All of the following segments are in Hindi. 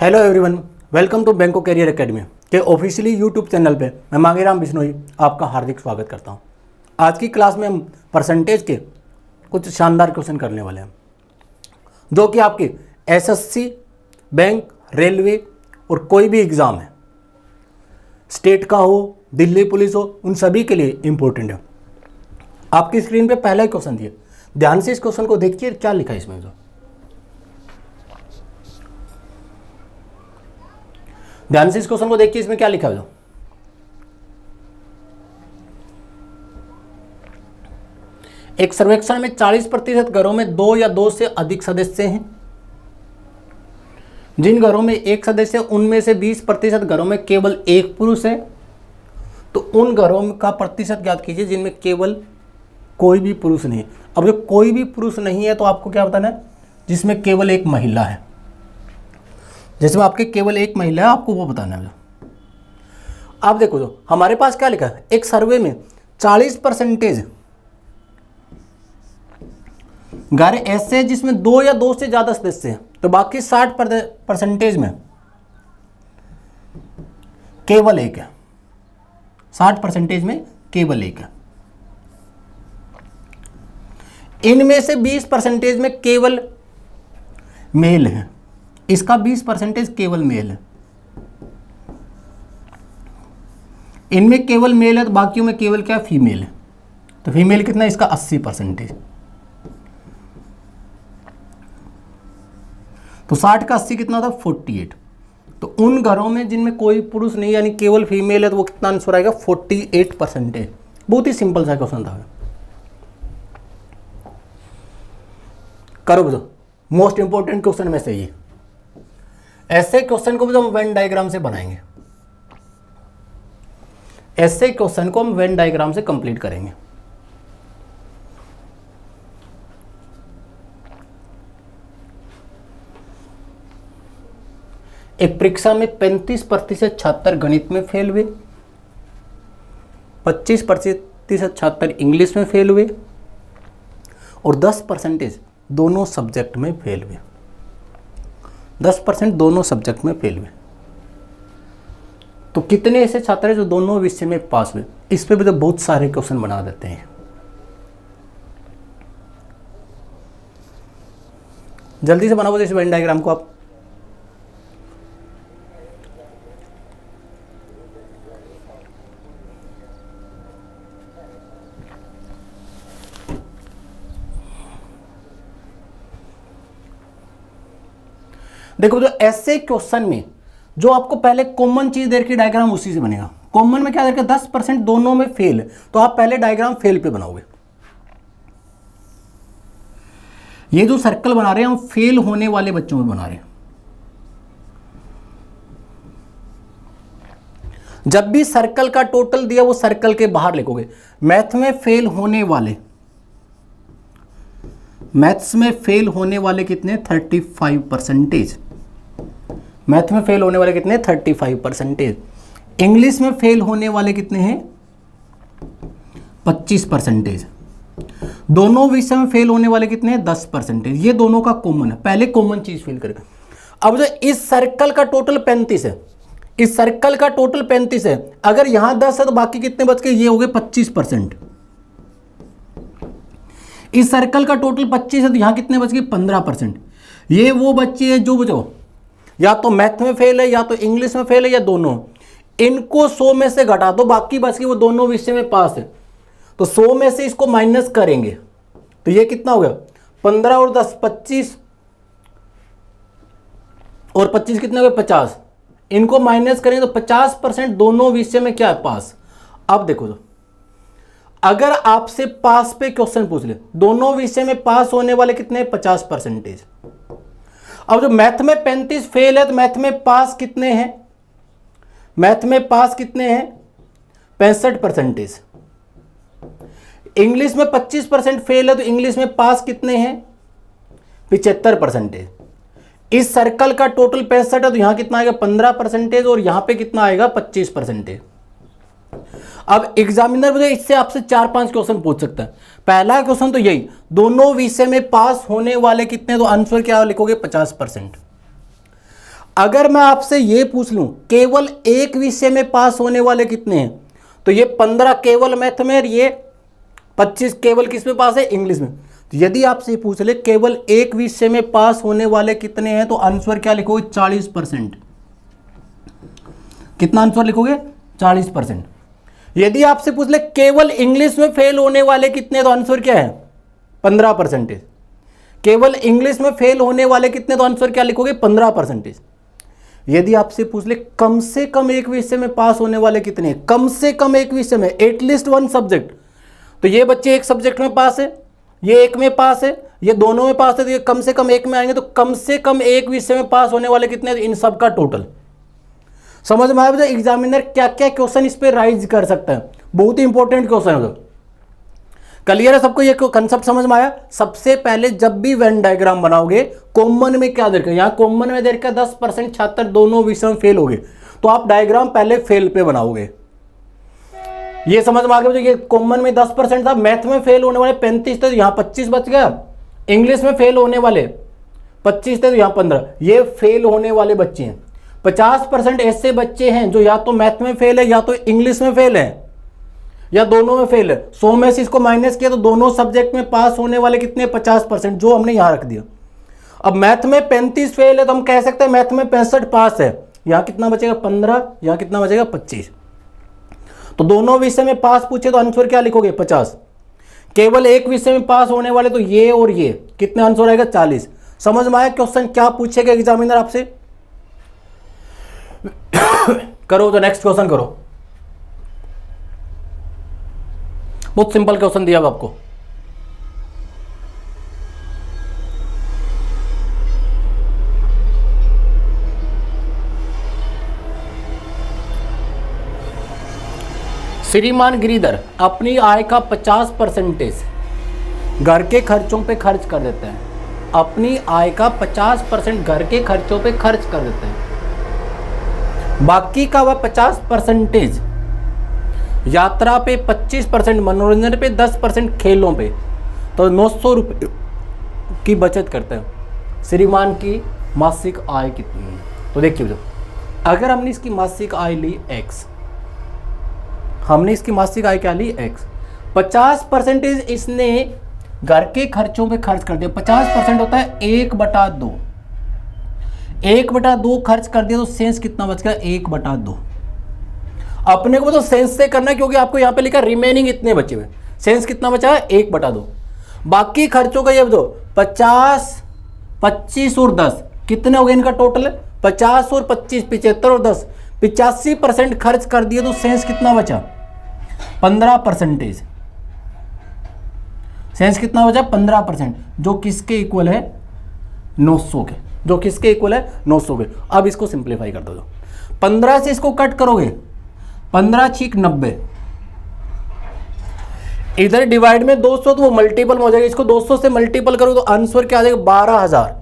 हेलो एवरीवन, वेलकम टू बैंको कैरियर एकेडमी के ऑफिशियली यूट्यूब चैनल पे मैं मांगेराम बिश्नोई आपका हार्दिक स्वागत करता हूं। आज की क्लास में हम परसेंटेज के कुछ शानदार क्वेश्चन करने वाले हैं जो कि आपके एसएससी, बैंक, रेलवे और कोई भी एग्ज़ाम है, स्टेट का हो, दिल्ली पुलिस हो, उन सभी के लिए इम्पोर्टेंट है। आपकी स्क्रीन पे पहला ही क्वेश्चन दिया, ध्यान से इस क्वेश्चन को देखिए क्या लिखा है इसमें। जो ध्यान से इस क्वेश्चन को देखिए, इसमें क्या लिखा है। एक सर्वेक्षण में 40% घरों में 2 या 2 से अधिक सदस्य हैं। जिन घरों में एक सदस्य है उनमें से 20% घरों में केवल एक पुरुष है। तो उन घरों का प्रतिशत ज्ञात कीजिए जिनमें केवल कोई भी पुरुष नहीं है। अब जो कोई भी पुरुष नहीं है तो आपको क्या बताना है, जिसमें केवल एक महिला है। जिसमें आपके केवल एक महिला है, आपको वो बताना है। आप देखो जो हमारे पास क्या लिखा है, एक सर्वे में 40% घर ऐसे हैं जिसमें 2 या 2 से ज्यादा सदस्य हैं, तो बाकी 60% में केवल एक है। 60% में केवल एक है। इनमें से 20% में केवल मेल है। इसका 20% केवल मेल है। इनमें केवल मेल है तो बाकियों में केवल क्या फीमेल है। तो फीमेल कितना है, इसका 80%। तो 60 का 80 कितना था, 48। तो उन घरों में जिनमें कोई पुरुष नहीं यानी केवल फीमेल है तो वो कितना आंसर आएगा, 48%। बहुत ही सिंपल सा क्वेश्चन था। करो बता, मोस्ट इंपॉर्टेंट क्वेश्चन में से ये। ऐसे क्वेश्चन को भी हम वेन डायग्राम से बनाएंगे। ऐसे क्वेश्चन को हम वेन डायग्राम से कंप्लीट करेंगे। एक परीक्षा में 35% छात्र गणित में फेल हुए, 25% छात्र इंग्लिश में फेल हुए और 10% दोनों सब्जेक्ट में फेल हुए। 10% दोनों सब्जेक्ट में फेल हुए। तो कितने ऐसे छात्र हैं जो दोनों विषय में पास हुए। इस पे भी तो बहुत सारे क्वेश्चन बना देते हैं। जल्दी से बनाओ इस वेन डायग्राम को आप। देखो जो ऐसे क्वेश्चन में जो आपको पहले कॉमन चीज दे रखी डायग्राम उसी से बनेगा। कॉमन में क्या दे रखा है, 10% दोनों में फेल है, तो आप पहले डायग्राम फेल पे बनाओगे। ये जो सर्कल बना रहे हैं हम फेल होने वाले बच्चों में बना रहे हैं। जब भी सर्कल का टोटल दिया वो सर्कल के बाहर लिखोगे। मैथ में फेल होने वाले, मैथ्स में फेल होने वाले कितने, 35%। मैथ में फेल होने वाले कितने, 35%। इंग्लिश में फेल होने वाले कितने हैं, 25%। दोनों विषय में फेल होने वाले कितने हैं, 10%। ये दोनों का कॉमन है। पहले कॉमन चीज फेल करेगा। अब जो इस सर्कल का टोटल 35 है, इस सर्कल का टोटल 35 है, अगर यहां 10 है तो बाकी कितने बच गए, ये हो गए 25%। इस सर्कल का टोटल 25 है तो यहां कितने बच गए, 15%। ये वो बच्चे हैं जो या तो मैथ में फेल है या तो इंग्लिश में फेल है या दोनों। इनको 100 में से घटा दो, बाकी बच गए वो दोनों विषय में पास है। तो 100 में से इसको माइनस करेंगे तो ये कितना हो गया, 15 और 10 25 और 25 कितने हो गए, 50। इनको माइनस करेंगे तो 50% दोनों विषय में क्या है, पास। अब देखो तो अगर आपसे पास पे क्वेश्चन पूछ ले, दोनों विषय में पास होने वाले कितने, 50%। अब जो मैथ में 35 फेल है तो मैथ में पास कितने हैं, मैथ में पास कितने हैं, 65%। इंग्लिश में 25% फेल है तो इंग्लिश में पास कितने हैं, 75%। इस सर्कल का टोटल 65 है तो यहां कितना आएगा, 15% और यहां पे कितना आएगा, 25%। अब एग्जामिनर मुझे इससे आपसे 4-5 क्वेश्चन पूछ सकता है। पहला क्वेश्चन तो यही, दोनों विषय में पास होने वाले कितने, तो आंसर क्या लिखोगे, 50%। अगर मैं आपसे ये पूछ लूं केवल एक विषय में पास होने वाले कितने हैं, तो ये 15 केवल मैथ में और ये 25 केवल किस में पास है, इंग्लिश में। तो यदि आपसे पूछ ले केवल एक विषय में पास होने वाले कितने हैं, तो आंसर क्या लिखोगे, 40%। कितना आंसर लिखोगे, 40%। यदि आपसे पूछ ले केवल इंग्लिश में फेल होने वाले कितने, तो आंसर क्या है, 15%। केवल इंग्लिश में फेल होने वाले कितने, तो आंसर क्या लिखोगे, 15%। यदि आपसे पूछ ले कम से कम एक विषय में पास होने वाले कितने, कम से कम एक विषय में, एटलीस्ट वन सब्जेक्ट, तो ये बच्चे एक सब्जेक्ट में पास है, ये एक में पास है, ये दोनों में पास है, तो ये कम से कम एक में आएंगे। तो कम से कम एक विषय में पास होने वाले कितने, इन सब का टोटल। समझ में आया एग्जामिनर क्या क्या क्वेश्चन इस पे राइज कर सकता है, बहुत ही इंपॉर्टेंट क्वेश्चन है। क्लियर है सबको, ये कंसेप्ट समझ में आया। सबसे पहले जब भी वेन डायग्राम बनाओगे, कॉमन में क्या देखा, यहाँ कॉमन में देखा 10% छात्र दोनों विषय में फेल हो गए, तो आप डायग्राम पहले फेल पे बनाओगे। ये समझ में आ गया, ये कॉमन में 10% था, मैथ में फेल होने वाले 35 थे, तो यहाँ 25 बच गया। इंग्लिश में फेल होने वाले 25 थे, तो यहाँ 15। ये फेल होने वाले बच्चे हैं। 50% ऐसे बच्चे हैं जो या तो मैथ में फेल है या तो इंग्लिश में फेल है या दोनों में फेल है। 100 में से इसको माइनस किया तो दोनों सब्जेक्ट में पास होने वाले कितने, 50%, जो हमने यहां रख दिया। अब मैथ में 35 फेल है, तो हम कह सकते हैं मैथ में 65 पास है। यहां कितना बचेगा, 15, यहां कितना बचेगा, 25। तो दोनों विषय में पास पूछे तो आंसर क्या लिखोगे, 50। केवल एक विषय में पास होने वाले तो ये और ये, कितने आंसर आएगा, 40। समझ में आया क्वेश्चन क्या पूछेगा एग्जामिनर आपसे। करो तो नेक्स्ट क्वेश्चन करो। बहुत सिंपल क्वेश्चन दिया आपको। श्रीमान गिरिधर अपनी आय का 50% घर के खर्चों पे खर्च कर देते हैं। अपनी आय का 50% घर के खर्चों पे खर्च कर देते हैं, बाकी का वह 50% यात्रा पे, 25% मनोरंजन पे, 10% खेलों पे, तो 900 रुपये की बचत करते हैं। श्रीमान की मासिक आय कितनी है, तो देखिए अगर हमने इसकी मासिक आय ली x, हमने इसकी मासिक आय क्या ली x, 50% इसने घर के खर्चों पे खर्च कर दिया। 50% होता है 1/2, 1/2 खर्च कर दिया, तो सेंस कितना बच गया, 1/2। अपने को तो सेंस से करना है क्योंकि आपको यहां पे लिखा रिमेनिंग इतने बचे हुए, सेंस कितना बचा है, 1/2। बाकी खर्चों का ये बताओ, 50, 25 और 10 कितने हो गए इनका टोटल, 50 और 25, 75 और 10, 85% खर्च कर दिए, तो सेंस कितना बचा, 15%। सेंस कितना बचा, 15%, जो किसके इक्वल है, 900 के, जो किसके इक्वल है, 900 के। अब इसको सिंप्लीफाई कर दो, 15 से इसको कट करोगे, 15 छीक 90, इधर डिवाइड में 200, तो वो मल्टीपल में हो जाएगा। इसको 200 से मल्टीपल करो तो आंसर क्या आ जाएगा, 12,000।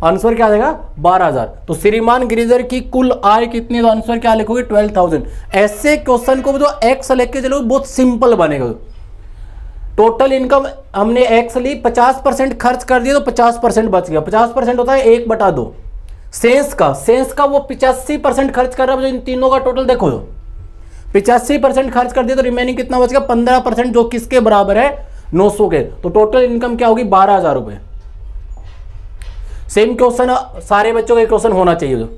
आंसर क्या आ जाएगा, 12,000। तो श्रीमान गिरिधर की कुल आय कितनी, तो आंसर क्या लिखोगे, 12,000। ऐसे क्वेश्चन को जो एक्स लेके चलो बहुत सिंपल बनेगा। टोटल इनकम हमने एक्स ली, 50% खर्च कर दिया तो 50% बच गया। 50% होता है 1/2। सेंस का वो 85% खर्च कर रहा है, जो इन तीनों का टोटल देखो, 85% खर्च कर दिया तो रिमेनिंग कितना बच गया, 15%, जो किसके बराबर है, 900 के। तो टोटल इनकम क्या होगी, 12,000 रुपए। सेम क्वेश्चन सारे बच्चों का क्वेश्चन होना चाहिए।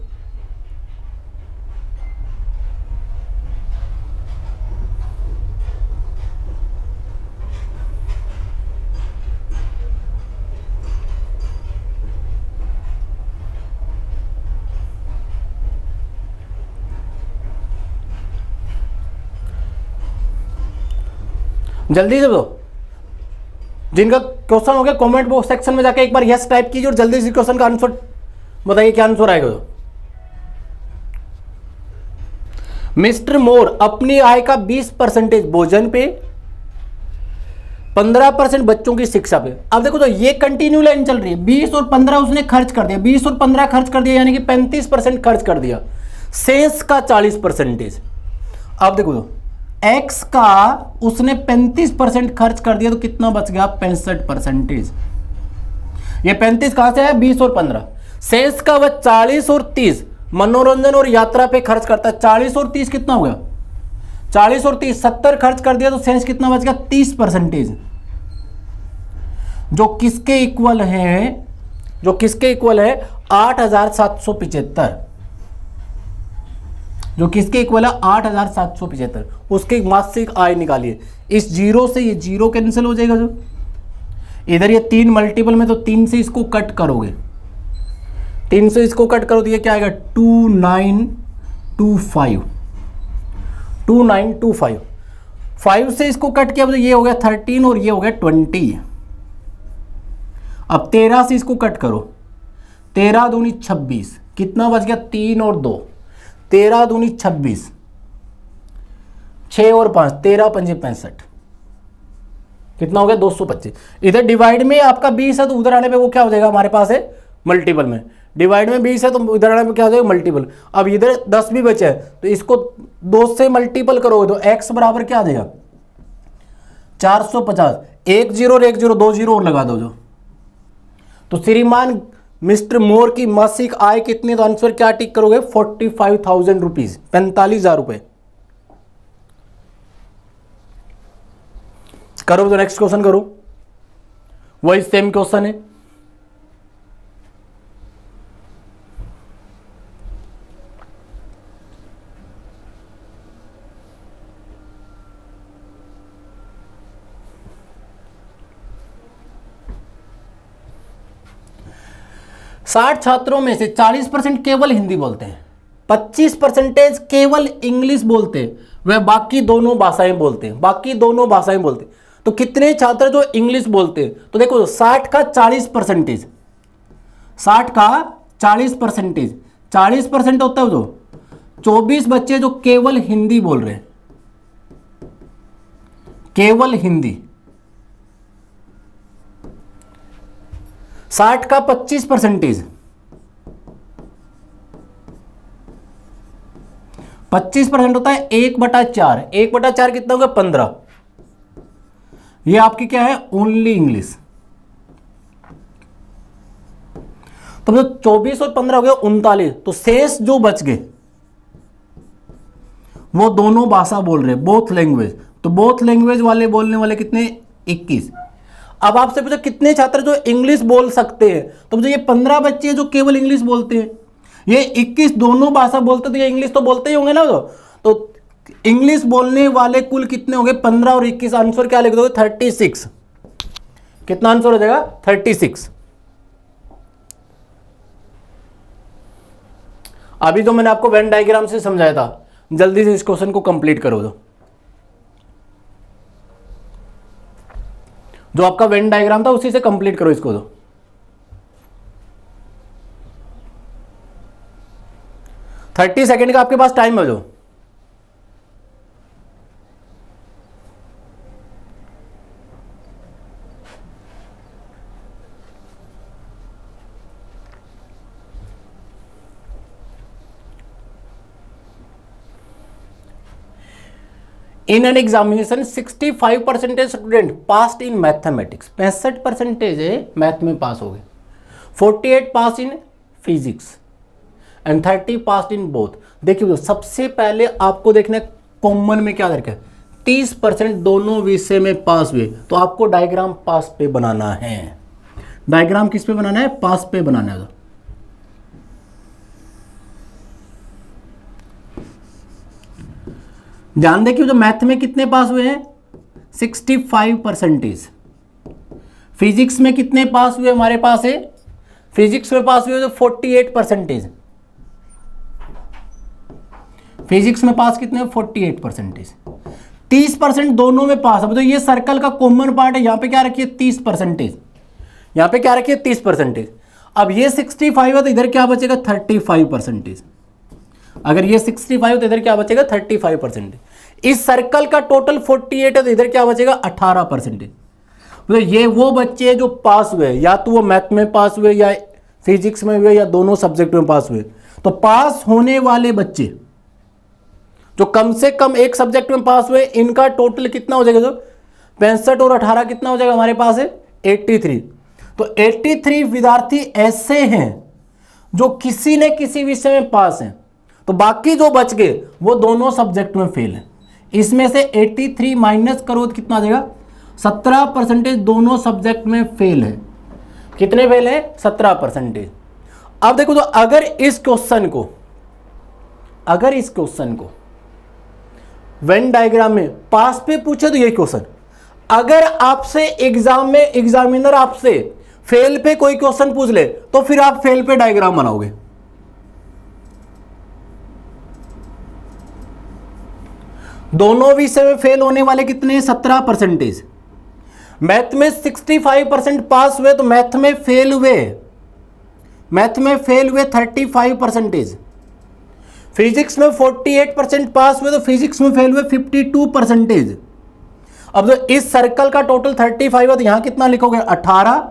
जल्दी से दो, जिनका क्वेश्चन हो गया कमेंट बॉक्स सेक्शन में जाके एक बार यस टाइप कीजिए और जल्दी से क्वेश्चन का आंसर बताइए, क्या आंसर आएगा। मिस्टर मोर अपनी आय का 20% भोजन पे, 15% बच्चों की शिक्षा पे। अब देखो तो ये कंटिन्यू लाइन चल रही है, 20 और 15 उसने खर्च कर दिया, 20 और 15 खर्च कर दिया, यानी कि 35% खर्च कर दिया। शेष का 40%। अब देखो तो एक्स का उसने 35% खर्च कर दिया, तो कितना बच गया, 65%। ये 35 कहां से है, 20 और 15। सेंस का वह 40 और 30 मनोरंजन और यात्रा पे खर्च करता है। 40 और 30 कितना हो गया? 40 और 30 70 खर्च कर दिया तो सेंस कितना बच गया? 30%, जो किसके इक्वल है? जो किसके इक्वल है? 8,775, जो किसके इक्वल है? 8,775। उसके मासिक आय निकालिए। इस जीरो से ये जीरो कैंसिल हो जाएगा, जो इधर ये 3 मल्टीपल में, तो 3 से इसको कट करोगे, 3 से इसको कट करो तो ये क्या आएगा? 2925, 2925। 5 से इसको कट किया तो ये हो गया 13 और ये हो गया 20। अब 13 से इसको कट करो, 13 दूनी 26, कितना बच गया? 3 और 2, 13 दूनी 26, 6 और 5, 13 पंजे 65, कितना हो गया? 225। इधर डिवाइड में आपका 20 है तो उधर आने पे वो क्या हो जाएगा हमारे पास है? मल्टीपल में। डिवाइड में 20 है तो इधर आने पे क्या हो जाएगा? मल्टीपल। अब इधर 10 भी बचे है तो इसको 2 से मल्टीपल करोगे तो x बराबर क्या आ जाएगा? 450। 1 0 और 1 0, 2 0 और लगा दो जो। तो श्रीमान मिस्टर मोर की मासिक आय कितनी? तो आंसर क्या टिक करोगे? 45,000 रुपीज, 45,000 रुपए। करो तो नेक्स्ट क्वेश्चन करो, वही सेम क्वेश्चन है। साठ छात्रों में से 40% केवल हिंदी बोलते हैं, 25% केवल इंग्लिश बोलते हैं, वह बाकी दोनों भाषाएं बोलते हैं, बाकी दोनों भाषाएं बोलते हैं। तो कितने छात्र जो इंग्लिश बोलते हैं? तो देखो 60 का 40%, 60 का 40%, 40% होता है जो 24 बच्चे जो केवल हिंदी बोल रहे हैं, केवल हिंदी। 60 का 25%, 25% होता है 1/4, 1/4 कितना होगा? 15। ये आपकी क्या है? Only English. तो जो 24 और 15 हो गया 39, तो शेष जो बच गए वो दोनों भाषा बोल रहे हैं, बोथ लैंग्वेज। तो बोथ लैंग्वेज वाले बोलने वाले कितने? 21। अब आपसे पूछा कितने छात्र जो इंग्लिश बोल सकते हैं, तो मुझे ये 15 बच्चे जो केवल इंग्लिश बोलते हैं, ये 21 दोनों भाषा बोलते, तो ये इंग्लिश तो बोलते ही होंगे ना। तो इंग्लिश बोलने वाले कुल कितने होंगे? 15 और 21। आंसर क्या लिख दोगे? 36। कितना आंसर हो जाएगा? 36। अभी जो मैंने आपको वेन डायग्राम से समझाया था, जल्दी से इस क्वेश्चन को कंप्लीट करो। जो आपका वेन डायग्राम था उसी से कंप्लीट करो इसको। तो 30 सेकेंड का आपके पास टाइम है। जो in an examination 65% student pass in mathematics, 65% math में पास हो गए, 48 pass in physics and 30 pass in both. देखिए सबसे पहले आपको देखना है कॉमन में क्या दरकार है, 30% दोनों विषय में पास हुए। तो आपको डायग्राम पास पे बनाना है। डायग्राम किस पे बनाना है? पास पे बनाना है। ध्यान देखिए जो मैथ में कितने पास हुए हैं? 65%। फिजिक्स में कितने पास हुए हमारे पास है? फिजिक्स में पास हुए तो 48%। फिजिक्स में पास कितने? 48%। 30% दोनों में पास। अब तो ये सर्कल का कॉमन पार्ट है, यहां पे क्या रखिए? 30%। यहां पे क्या रखिए? 30%। अब ये 65 है तो इधर क्या बचेगा? 35%। अगर ये 65 तो इधर क्या बचेगा? 35%। इस सर्कल का टोटल 48 है तो इधर क्या बचेगा? 18%। तो ये वो बच्चे जो पास हुए, या तो वो मैथ में पास हुए या फिजिक्स में हुए या दोनों सब्जेक्ट में पास हुए। तो पास होने वाले बच्चे जो कम से कम एक सब्जेक्ट में पास हुए, इनका टोटल कितना हो जाएगा? जो 65 और 18 कितना हो जाएगा हमारे पास है? 83। तो 83 विद्यार्थी ऐसे हैं जो किसी न किसी विषय में पास हैं, तो बाकी जो बच गए वो दोनों सब्जेक्ट में फेल हैं। इसमें से 83 माइनस करो तो कितना आ जाएगा, 17% दोनों सब्जेक्ट में फेल है। कितने फेल है, 17%। अब देखो तो अगर इस क्वेश्चन को वेन डायग्राम में पास पे पूछे तो ये क्वेश्चन, अगर आपसे एग्जाम में एग्जामिनर आपसे फेल पे कोई क्वेश्चन पूछ ले तो फिर आप फेल पे डायग्राम बनाओगे। दोनों विषय में फेल होने वाले कितने, 17%। मैथ में 65% पास हुए तो मैथ में फेल हुए 35%। फिजिक्स में 48% पास हुए तो फिजिक्स में फेल हुए 52%। अब जो इस सर्कल का टोटल 35 है तो यहां कितना लिखोगे, 18।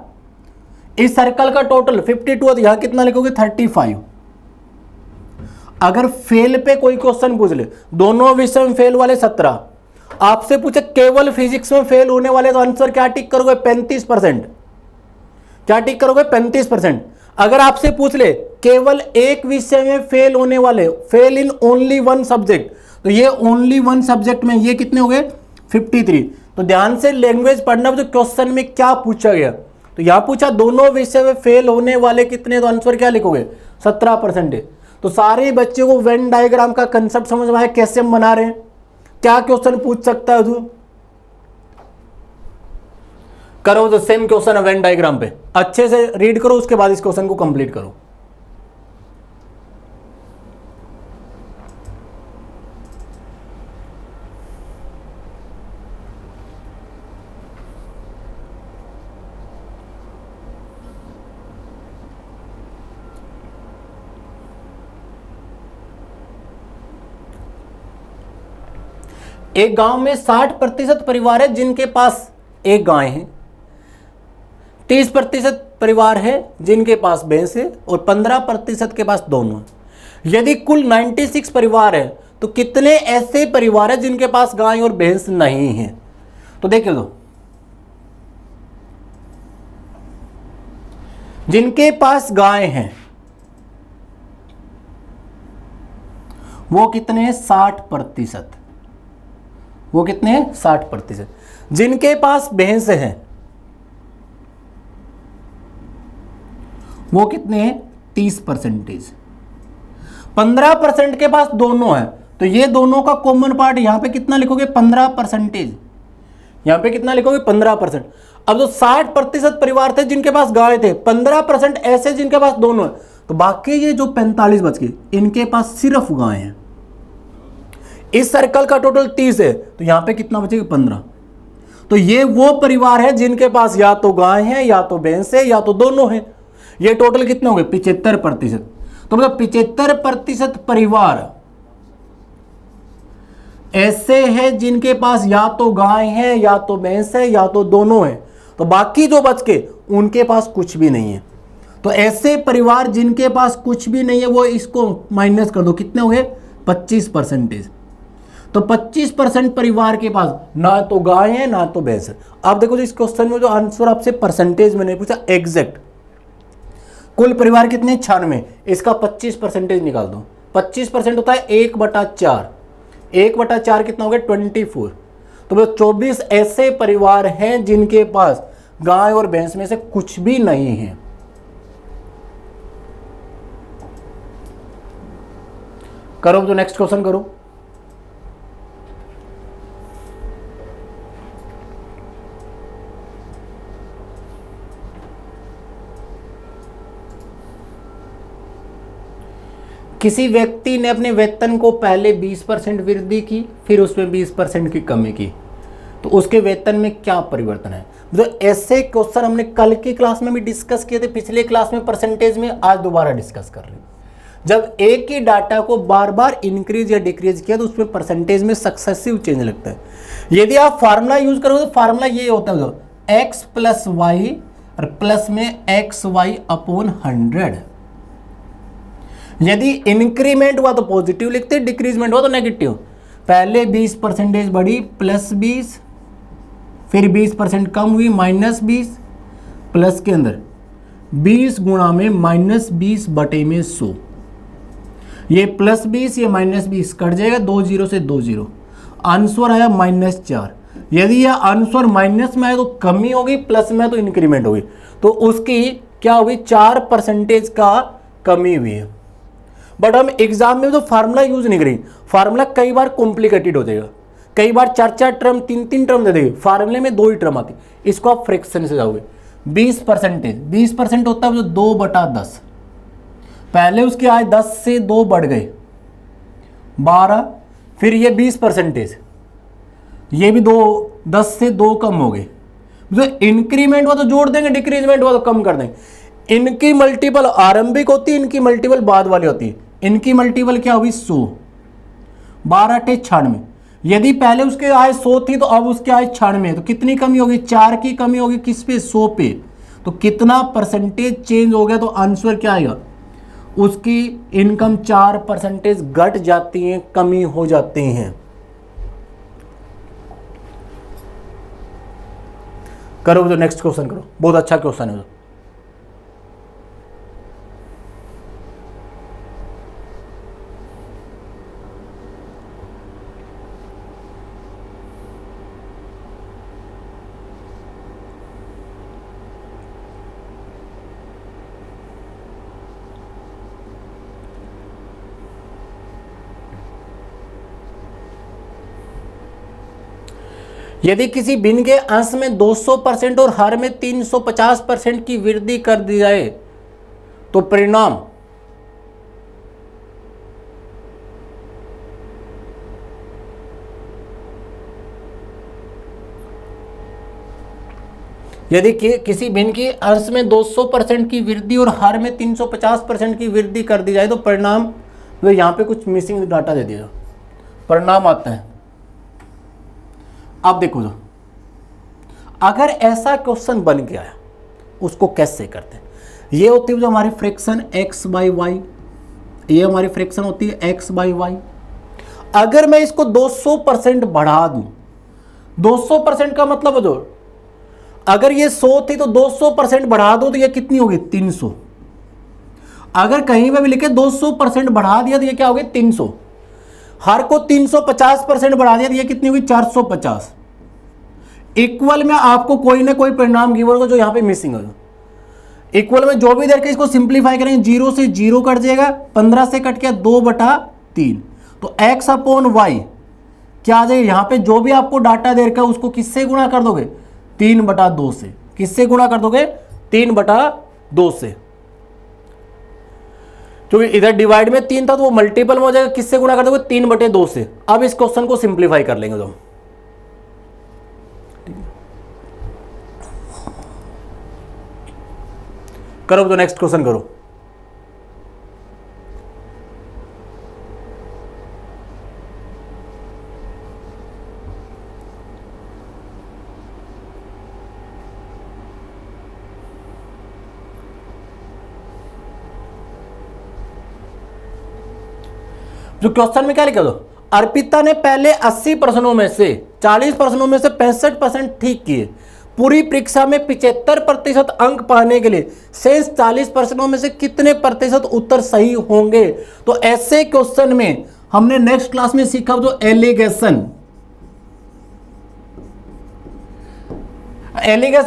इस सर्कल का टोटल 52 है तो यहां कितना लिखोगे, 35। अगर फेल पे कोई क्वेश्चन पूछ ले, दोनों विषय में फेल वाले 17, आपसे पूछे केवल फिजिक्स में फेल होने वाले, तो आंसर क्या टिक करोगे, 35%। क्या टिक करोगे, 35%। अगर आपसे पूछ ले केवल एक विषय में फेल होने वाले, fail in only one subject, तो ये ओनली वन सब्जेक्ट में ये कितने हो गए, 53। तो ध्यान से लैंग्वेज पढ़ना, जो क्वेश्चन में क्या पूछा गया, तो यहां पूछा दोनों विषय में फेल होने वाले कितने, तो आंसर क्या लिखोगे, 17%। तो सारे बच्चों को वेन डायग्राम का कंसेप्ट समझ में आया, कैसे हम बना रहे हैं, क्या क्वेश्चन पूछ सकता है तू। करो तो सेम क्वेश्चन है वेन डायग्राम पे, अच्छे से रीड करो, उसके बाद इस क्वेश्चन को कंप्लीट करो। एक गांव में 60% परिवार है जिनके पास एक गाय है, 30% परिवार है जिनके पास भैंस है और 15% के पास दोनों है। यदि कुल 96 परिवार है तो कितने ऐसे परिवार है जिनके पास गाय और भैंस नहीं है। तो देखिए दो, जिनके पास गाय हैं वो कितने हैं, 60%। वो कितने हैं, 60%। जिनके पास भैंस है वो कितने हैं, 30%। 15% के पास दोनों है, तो ये दोनों का कॉमन पार्ट यहां पे कितना लिखोगे, 15%। यहां पे कितना लिखोगे, 15%। अब जो 60% परिवार थे जिनके पास गाय थे, 15% ऐसे जिनके पास दोनों है, तो बाकी ये जो 45 बच गए इनके पास सिर्फ गाय है। इस सर्कल का टोटल 30 है, तो यहां पे कितना बचेगा, 15। तो ये वो परिवार है जिनके पास या तो गाय है या तो भैंस है या तो दोनों है। ये टोटल कितने हो गए, 75%। तो मतलब 75% परिवार ऐसे हैं जिनके पास या तो गाय है या तो भैंस है या तो दोनों है। तो बाकी जो बच के उनके पास कुछ भी नहीं है। तो ऐसे परिवार जिनके पास कुछ भी नहीं है वो इसको माइनस कर दो, कितने हो गए, 25%। तो 25% परिवार के पास ना तो गाय है ना तो भैंस है। अब देखो इस क्वेश्चन में जो आंसर आपसे परसेंटेज में नहीं पूछा, एग्जैक्ट कुल परिवार कितने, 96, इसका 25% निकाल दो। 25% होता है 1/4। 1/4 कितना हो गया, 24। तो 24 ऐसे परिवार हैं जिनके पास गाय और भैंस में से कुछ भी नहीं है। करो तो नेक्स्ट क्वेश्चन करो। किसी व्यक्ति ने अपने वेतन को पहले 20% वृद्धि की, फिर उसमें 20% की कमी की, तो उसके वेतन में क्या परिवर्तन है। तो ऐसे क्वेश्चन हमने कल की क्लास में भी डिस्कस किए थे, पिछले क्लास में परसेंटेज में, आज दोबारा डिस्कस कर रहे हैं। जब एक ही डाटा को बार बार इंक्रीज या डिक्रीज किया तो उसमें परसेंटेज में सक्सेसिव चेंज लगता है। यदि आप फार्मूला यूज करोगे तो फार्मूला ये होता है, x + y और प्लस में xy/100। यदि इंक्रीमेंट हुआ तो पॉजिटिव लिखते, डिक्रीजमेंट हुआ तो नेगेटिव। पहले 20% बढ़ी, +20, फिर 20% कम हुई, -20, प्लस के अंदर 20 गुणा में -20/100, ये +20 ये -20 कट जाएगा, 2 0 से 2 0, आंसर आया -4। यदि यह आंसर माइनस में है तो कमी होगी, प्लस में है तो इंक्रीमेंट होगी, तो उसकी क्या होगी 4% का कमी हुई है। बट हम एग्जाम में तो फार्मूला यूज नहीं करेंगे, फार्मूला कई बार कॉम्प्लिकेटेड हो जाएगा, कई बार 4 टर्म 3 टर्म दे देंगे, फार्मूले में 2 ही टर्म आती, इसको आप फ्रैक्शन से जाओगे। 20% होता है तो 2/10, पहले उसके आए 10 से 2 बढ़ गए 12, फिर ये 20%, ये भी 10 से 2 कम हो गए, तो इंक्रीमेंट हुआ तो जोड़ देंगे, डिक्रीजमेंट हुआ तो कम कर देंगे। इनकी मल्टीपल आरंभिक होती है, इनकी मल्टीपल बाद वाली होती है। इनकी मल्टीपल क्या होगी 100, 12 × 96। यदि पहले उसके आय 100 थी तो अब उसके आय 96, तो कितनी कमी होगी 4 की कमी होगी, किस पे 100 पे, तो कितना परसेंटेज चेंज हो गया, तो आंसर क्या आएगा, उसकी इनकम 4% घट जाती है, कमी हो जाती हैं। करो जो नेक्स्ट क्वेश्चन करो, बहुत अच्छा क्वेश्चन है। यदि किसी भिन्न के अंश में 200% और हर में 350% की वृद्धि कर दी जाए तो परिणाम यदि किसी भिन्न के अंश में 200% की वृद्धि और हर में 350% की वृद्धि कर दी जाए तो परिणाम, तो यहां पे कुछ मिसिंग डाटा दे दिया, परिणाम आता है। अब देखो, जो अगर ऐसा क्वेश्चन बन गया है उसको कैसे करते हैं, ये होती है जो हमारी फ्रैक्शन x/y, ये हमारी फ्रैक्शन होती है x/y। अगर मैं इसको 200% बढ़ा दूं, 200% का मतलब है जो अगर ये 100 थी तो 200% बढ़ा दो तो ये कितनी होगी 300। अगर कहीं पे भी लिखे 200% बढ़ा दिया तो ये क्या होगी 300। हर को 350% बढ़ा दिया तो ये कितनी होगी 450। इक्वल में आपको कोई ना कोई परिणाम गिवन होगा जो यहां पे मिसिंग होगा। इक्वल में जो भी देर के इसको सिंप्लीफाई करेंगे, 0 से 0 कट जाएगा, 15 से कट गया 2/3, तो x/y क्या आ जाएगा, यहां पे जो भी आपको डाटा दे रखा है उसको किससे गुणा कर दोगे 3/2 से। किससे गुणा कर दोगे 3/2 से, क्योंकि इधर डिवाइड में 3 था तो वो मल्टीपल में हो जाएगा, किससे गुणा कर दोगे 3/2 से। अब इस क्वेश्चन को सिंप्लीफाई कर लेंगे तो करो, तो नेक्स्ट क्वेश्चन करो। जो क्वेश्चन में क्या लिखा दो, अर्पिता ने पहले 80 प्रश्नों में से 40 प्रश्नों में से 65% ठीक किए, पूरी परीक्षा में 75% अंक पाने के लिए शेष 40 प्रश्नों में से कितने प्रतिशत उत्तर सही होंगे। तो ऐसे क्वेश्चन में हमने नेक्स्ट क्लास में सीखा जो एलिगेशन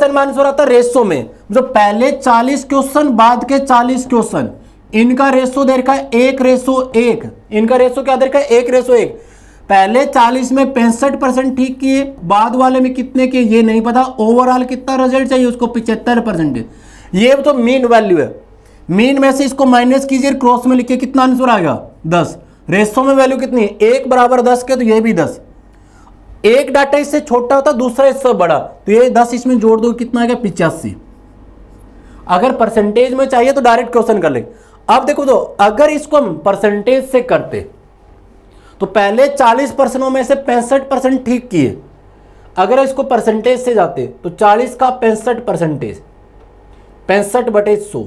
में आंसर आता है रेशो में, जो पहले 40 क्वेश्चन बाद के 40 क्वेश्चन, इनका रेशो दे रखा है 1:1। इनका रेशो क्या दे रखा है 1:1। पहले 40 में 65% ठीक किए, बाद वाले में कितने किए ये नहीं पता, ओवरऑल कितना रिजल्ट चाहिए उसको 75%। ये तो मीन वैल्यू है, मीन में से इसको माइनस कीजिए, क्रॉस में लिखिए, कितना आंसर आएगा 10। रेशो में वैल्यू कितनी है 1 = 10 के, तो ये भी 10। एक डाटा इससे छोटा होता दूसरा इससे बड़ा, तो ये 10 इसमें जोड़ दो कितना आएगा 85। अगर परसेंटेज में चाहिए तो डायरेक्ट क्वेश्चन कर ले। अब देखो, तो अगर इसको हम परसेंटेज से करते तो पहले 40 प्रश्नों में से 65% ठीक किए, अगर इसको परसेंटेज से जाते तो 40 का 65%, 65/100।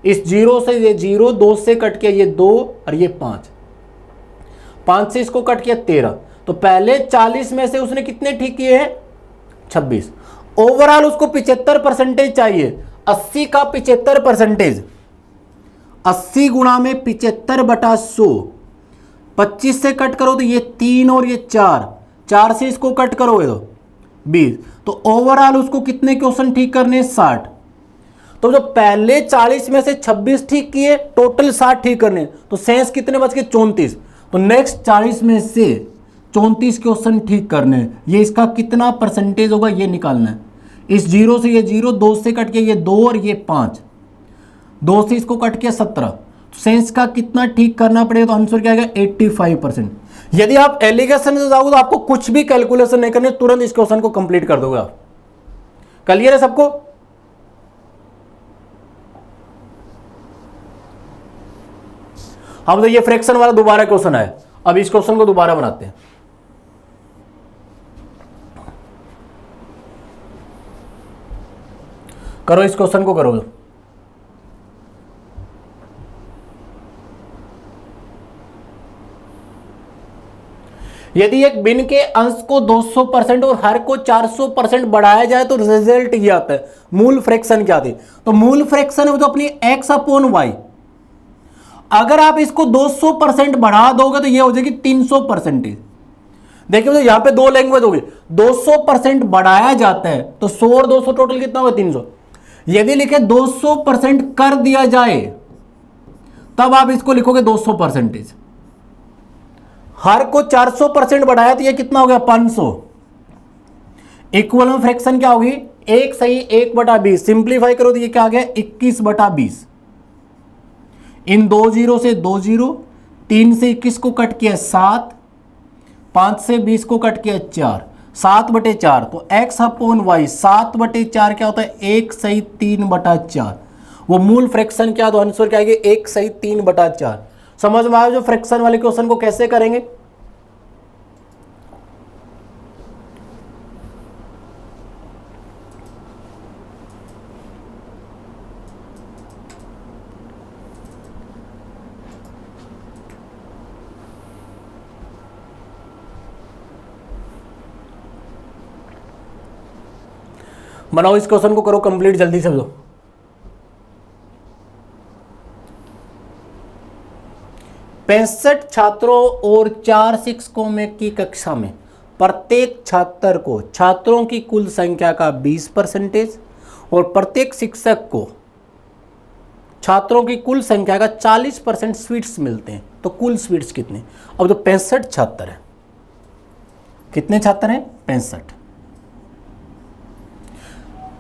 इस 0 से ये 0, 2 से कट किया ये 2 और ये 5 से इसको कट किया 13। तो पहले 40 में से उसने कितने ठीक किए हैं 26। ओवरऑल उसको 75% चाहिए। 80 का 75%, 80 गुणा में 75/100, 25 से कट करो तो ये 3 और ये 4, 4 से इसको कट करोगे तो 20। तो ओवरऑल उसको कितने क्वेश्चन ठीक करने? 60। तो जो पहले 40 में से 26 ठीक किए, टोटल 60 ठीक करने, तो शेष कितने बच गए? 34। तो नेक्स्ट 40 में से 34 क्वेश्चन ठीक करने हैं। ये इसका कितना परसेंटेज होगा ये निकालना है। इस 0 से ये 0, 2 से कट के ये 2 और ये 5, 2 से इसको कट के 17। तो शेष का कितना ठीक करना पड़ेगा? तो आंसर क्या आएगा? 85%। यदि आप एलिगेशन से जाओगे तो आपको कुछ भी कैलकुलेशन नहीं करनी, तुरंत इस क्वेश्चन को कंप्लीट कर दोगे आप। क्लियर है सबको? अब तो ये फ्रैक्शन वाला दोबारा क्वेश्चन है, अब इस क्वेश्चन को दोबारा बनाते हैं। करो इस क्वेश्चन को, करो। यदि एक भिन्न के अंश को 200% और हर को 400% बढ़ाया जाए तो रिजल्ट ये आता है। मूल फ्रैक्शन क्या थी? तो मूल फ्रैक्शन है जो अपनी x/y, अगर आप इसको 200% बढ़ा दोगे तो ये हो जाएगी 300%। देखिए तो यहां पे दो लैंग्वेज होगी, 200% बढ़ाया जाता है तो 100 और 200 टोटल कितना होगा? 300। यदि लिखे 200% कर दिया जाए तब आप इसको लिखोगे 200%। हर को 400% बढ़ाया तो ये कितना हो गया? 500। इक्वल फ्रैक्शन क्या होगी? 1 सही 1/20। सिंप्लीफाई करो तो ये क्या आ गया? 21/20। इन 2 0 से 2 0, 3 से 21 को कट किया 7, 5 से 20 को कट किया 4, 7/4। तो x/y 7/4 क्या होता है? 1 सही 3/4। वो मूल फ्रैक्शन क्या? तो आंसर क्या आएगा? 1 सही 3/4। समझ में आया जो फ्रैक्शन वाले क्वेश्चन को कैसे करेंगे? बनाओ इस क्वेश्चन को, करो कंप्लीट जल्दी से। दो 65 छात्रों और 4 शिक्षकों में की कक्षा में प्रत्येक छात्र को छात्रों की कुल संख्या का 20% और प्रत्येक शिक्षक को छात्रों की कुल संख्या का 40% स्वीट्स मिलते हैं। तो कुल स्वीट्स कितने? अब जो 65 छात्र हैं, कितने छात्र हैं? 65।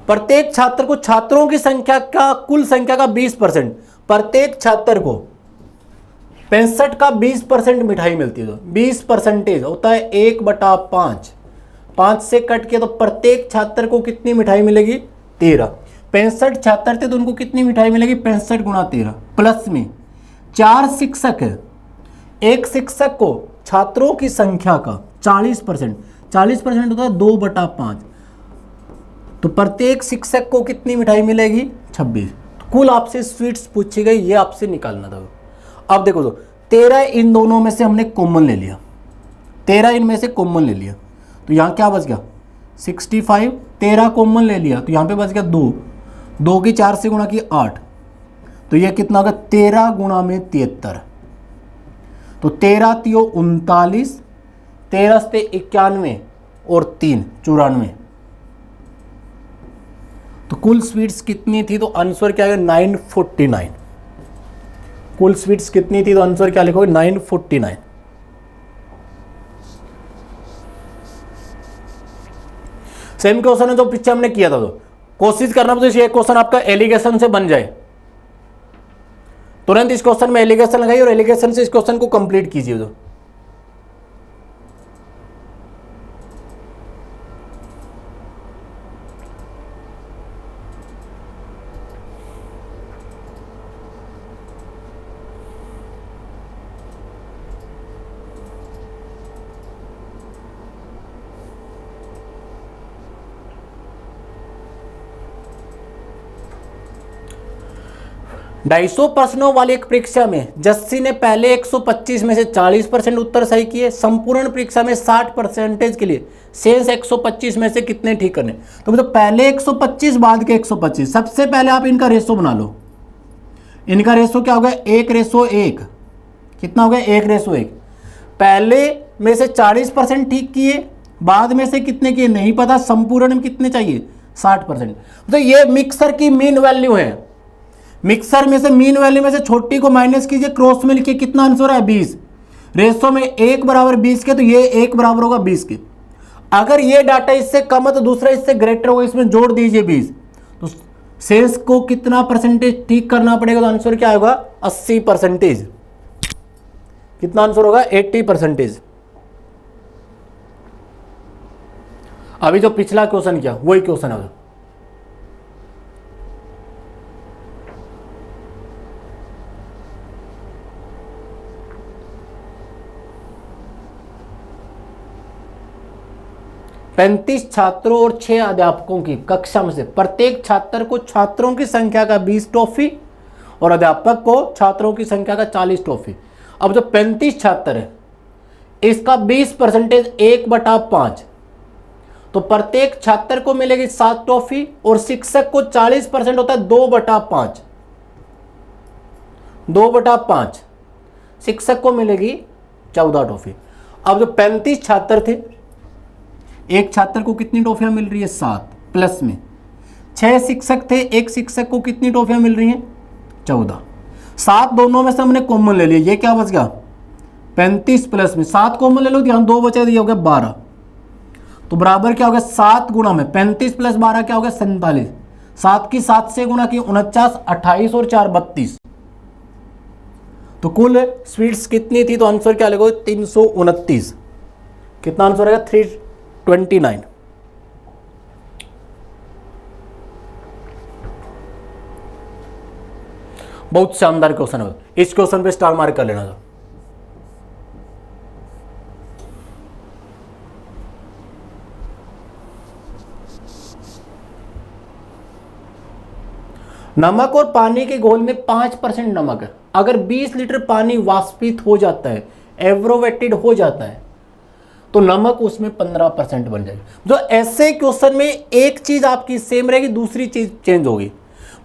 प्रत्येक छात्र को छात्रों की संख्या का कुल संख्या का 20%, प्रत्येक छात्र को 65 का 20% मिठाई मिलती है। तो 20% होता है 1/5। 5 से कट के तो प्रत्येक छात्र को कितनी मिठाई मिलेगी? 13। 65 छात्र थे तो उनको कितनी मिठाई मिलेगी? 65 गुणा 13। प्लस में 4 शिक्षक है, एक शिक्षक को छात्रों की संख्या का 40%, 40% होता है 2/5। तो प्रत्येक शिक्षक को कितनी मिठाई मिलेगी? 26। तो कुल आपसे स्वीट्स पूछी गई, ये आपसे निकालना था। अब देखो तो 13 इन दोनों में से हमने कॉमन ले लिया, 13 इनमें से कॉमन ले लिया, तो यहाँ क्या बच गया? 65। 13 कॉमन ले लिया तो यहाँ पे बच गया 2, 2 की 4 से गुणा की 8, तो ये कितना होगा? 13 गुणा में 73। तो 13 तियो 39, 13 से 91 और 3 94। तो कुल स्वीट्स कितनी थी? तो आंसर क्या है? 949। कुल स्वीट्स कितनी थी? तो आंसर क्या लिखोगे? 949। सेम क्वेश्चन है जो पीछे हमने किया था। तो कोशिश करना तो ये क्वेश्चन आपका एलिगेशन से बन जाए। तुरंत इस क्वेश्चन में एलिगेशन लगाइए और एलिगेशन से इस क्वेश्चन को कंप्लीट कीजिए। तो 250 प्रश्नों वाली एक परीक्षा में जस्सी ने पहले 125 में से 40% उत्तर सही किए। संपूर्ण परीक्षा में 60% के लिए शेष 125 में से कितने ठीक करने? तो मतलब पहले 125 बाद के 125। सबसे पहले आप इनका रेशो बना लो। इनका रेशो क्या होगा? 1:1। कितना हो गया? 1:1। पहले में से 40% ठीक किए, बाद में से कितने किए नहीं पता, संपूर्ण में कितने चाहिए? 60%। तो ये मिक्सर की मीन वैल्यू है। मिक्सर में से मीन वैल्यू में से छोटी को माइनस कीजिए, क्रॉस में लिखिए, कितना आंसर हो रहा है? 20। रेशो में 1 बराबर 20 के, तो ये 1 बराबर होगा 20 के। अगर ये डाटा इससे कम है तो दूसरा इससे ग्रेटर होगा, इसमें जोड़ दीजिए 20। तो शेष को कितना परसेंटेज ठीक करना पड़ेगा? तो आंसर क्या होगा? 80%। कितना आंसर होगा? 80%। अभी जो पिछला क्वेश्चन किया वही क्वेश्चन है। पैंतीस छात्रों और 6 अध्यापकों की कक्षा में से प्रत्येक छात्र को छात्रों की संख्या का 20 टॉफी और अध्यापक को छात्रों की संख्या का 40 टॉफी। अब जो 35 छात्र है इसका 20% 1/5, तो प्रत्येक छात्र को मिलेगी 7 टॉफी और शिक्षक को 40% होता है 2/5। 2/5 शिक्षक को मिलेगी 14 टॉफी। अब जो 35 छात्र थे, एक छात्र को कितनी टॉफियां मिल रही है? 7, प्लस में 6 शिक्षक थे, एक शिक्षक को कितनी टॉफियां मिल रही हैं? 14। 7 दोनों में से हमने कॉमन ले लिया, ये क्या बच गया? 35 प्लस में 7 कॉमन ले लो, यहाँ 2 बचे, दिया हो गया 12। तो बराबर क्या हो गया? 7 गुणा में 35 प्लस 12 क्या हो गया? 47। 7 की 7 से गुणा की 49, 28 और 4 32। तो कुल स्वीट्स कितनी थी? तो आंसर क्या लगेगा? 329। कितना आंसर आएगा? 329। बहुत शानदार क्वेश्चन है। इस क्वेश्चन पे स्टार मार्क कर लेना था। नमक और पानी के घोल में 5% नमक है। अगर 20 लीटर पानी वाष्पित हो जाता है, एब्रोवेटेड हो जाता है, तो नमक उसमें 15% बन जाएगी। जो ऐसे क्वेश्चन में एक चीज आपकी सेम रहेगी, दूसरी चीज चेंज होगी।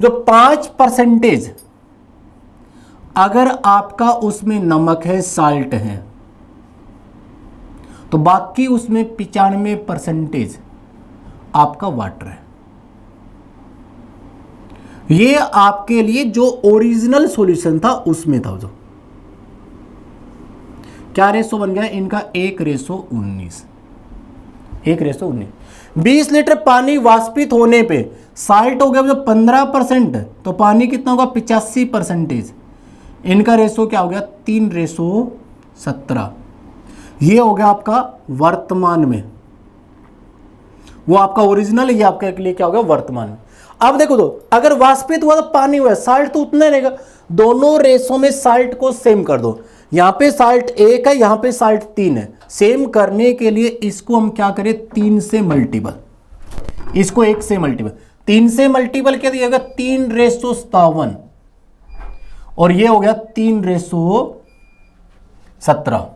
जो 5% अगर आपका उसमें नमक है, साल्ट है, तो बाकी उसमें 95% आपका वाटर है। ये आपके लिए जो ओरिजिनल सॉल्यूशन था उसमें था। जो क्या रेशो बन गया इनका? 1:19। 1:19। 20 लीटर पानी वाष्पित होने पे साल्ट हो गया जो 15%, तो पानी कितना होगा? 85%। इनका रेशो क्या हो गया? 3:17। ये हो गया आपका वर्तमान में, वो आपका ओरिजिनल, ये आपके लिए क्या हो गया? वर्तमान में। अब देखो, तो अगर वाष्पित हुआ तो पानी हुआ, साल्ट तो उतना रहेगा। दोनों रेशो में साल्ट को सेम कर दो। यहां पे साल्ट 1 है, यहां पे साल्ट 3 है। सेम करने के लिए इसको हम क्या करें? 3 से मल्टीपल, इसको 1 से मल्टीपल, 3 से मल्टीपल क्या दिया? 3:57 और ये हो गया 3:17।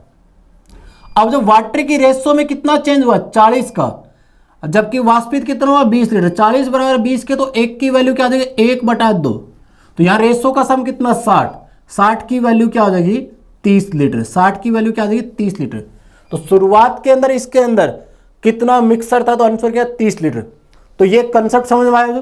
अब जो वाटर की रेशो में कितना चेंज हुआ? 40 का, जबकि वाष्पित कितना हुआ? 20 लीटर। 40 बराबर 20 के, तो 1 की वैल्यू क्या आ जाएगी? 1/2। तो यहां रेशो का सम कितना? 60। 60 की वैल्यू क्या हो जाएगी? 30 लीटर। 60 की वैल्यू क्या आ जाएगी? 30 लीटर। तो शुरुआत के अंदर इसके अंदर कितना मिक्सर था? तो आंसर क्या? 30 लीटर। तो ये कंसेप्ट समझ में आया? जो